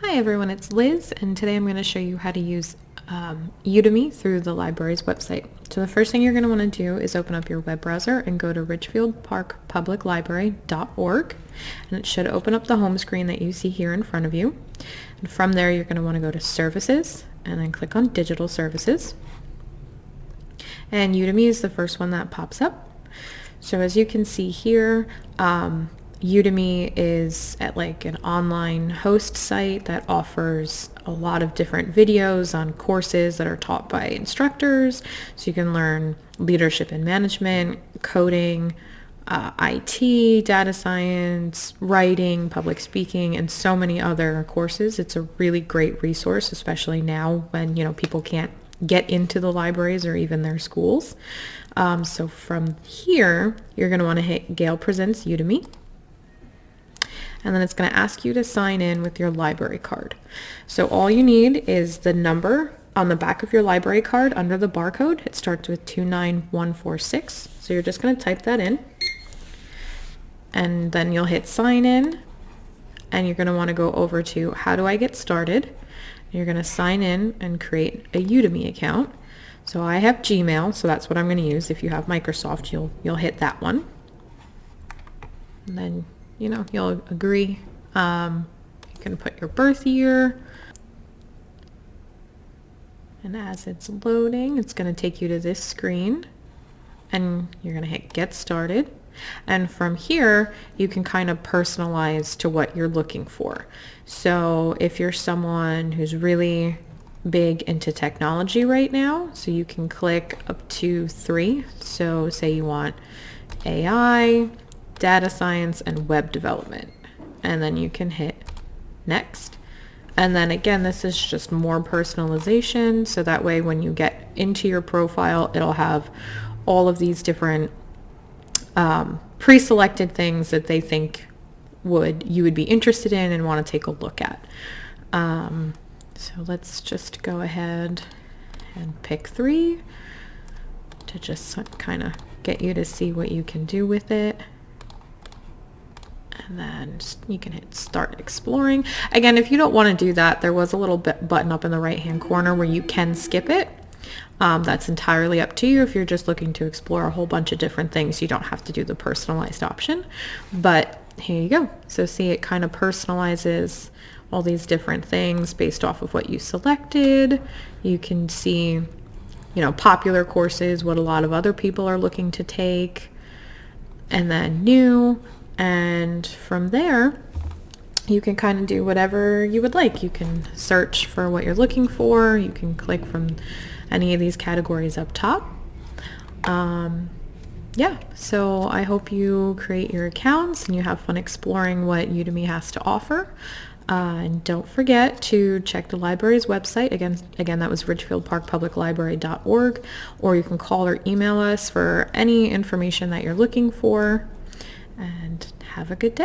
Hi everyone, it's Liz, and today I'm going to show you how to use Udemy through the library's website. So the first thing you're going to want to do is open up your web browser and go to ridgefieldparkpubliclibrary.org, and it should open up the home screen that you see here in front of you. And from there you're going to want to go to Services and then click on Digital Services. And Udemy is the first one that pops up. So as you can see here, Udemy is at like an online host site that offers a lot of different videos on courses that are taught by instructors. So you can learn leadership and management, coding, IT, data science, writing, public speaking, and so many other courses. It's a really great resource, especially now when, people can't get into the libraries or even their schools. So from here, you're going to want to hit Gail Presents Udemy. And then it's going to ask you to sign in with your library card. So all you need is the number on the back of your library card under the barcode. It starts with 29146. So you're just going to type that in. And then you'll hit sign in. And you're going to want to go over to how do I get started. You're going to sign in and create a Udemy account. So I have Gmail, so that's what I'm going to use. If you have Microsoft, you'll hit that one. And then you'll agree. You can put your birth year. And as it's loading, it's going to take you to this screen. And you're going to hit Get Started. And from here, you can kind of personalize to what you're looking for. So if you're someone who's really big into technology right now, so you can click up to 3. So say you want AI, data science, and web development, and then you can hit next. And then again, this is just more personalization, so that way when you get into your profile, it'll have all of these different pre-selected things that they think you would be interested in and want to take a look at. So let's just go ahead and pick 3 to just kind of get you to see what you can do with it. And then you can hit Start Exploring. Again, if you don't want to do that, there was a little button up in the right-hand corner where you can skip it. That's entirely up to you. If you're just looking to explore a whole bunch of different things, you don't have to do the personalized option. But here you go. So see, it kind of personalizes all these different things based off of what you selected. You can see, popular courses, what a lot of other people are looking to take, and then new. And from there, you can kind of do whatever you would like. You can search for what you're looking for. You can click from any of these categories up top. So I hope you create your accounts and you have fun exploring what Udemy has to offer. And don't forget to check the library's website. Again, that was ridgefieldparkpubliclibrary.org, or you can call or email us for any information that you're looking for. And have a good day.